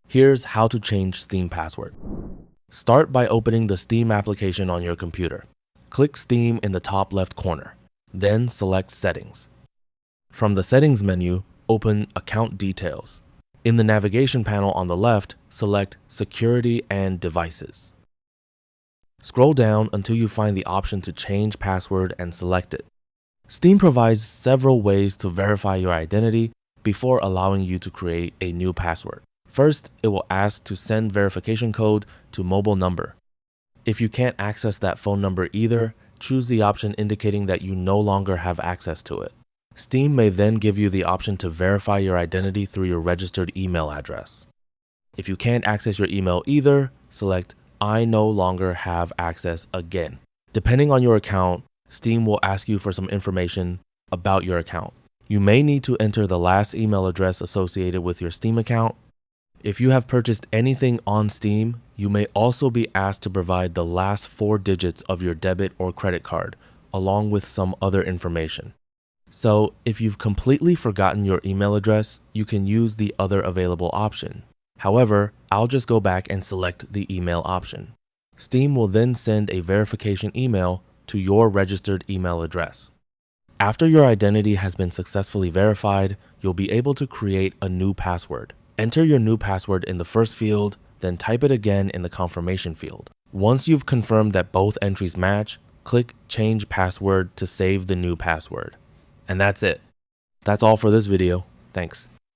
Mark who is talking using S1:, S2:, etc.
S1: Here's how to change Steam password. Start by opening the Steam application on your computer. Click Steam in the top left corner. Then select Settings. From the Settings menu, open Account Details. In the navigation panel on the left, select Security and Devices. Scroll down until you find the option to change password and select it. Steam provides several ways to verify your identity before allowing you to create a new password. First, it will ask to send verification code to mobile number. If you can't access that phone number either, choose the option indicating that you no longer have access to it. Steam may then give you the option to verify your identity through your registered email address. If you can't access your email either, select I no longer have access again. Depending on your account, Steam will ask you for some information about your account. You may need to enter the last email address associated with your Steam account. If you have purchased anything on Steam, you may also be asked to provide the last 4 digits of your debit or credit card, along with some other information. So, if you've completely forgotten your email address, you can use the other available option. However, I'll just go back and select the email option. Steam will then send a verification email to your registered email address. After your identity has been successfully verified, you'll be able to create a new password. Enter your new password in the first field, then type it again in the confirmation field. Once you've confirmed that both entries match, click Change Password to save the new password. And that's it. That's all for this video. Thanks.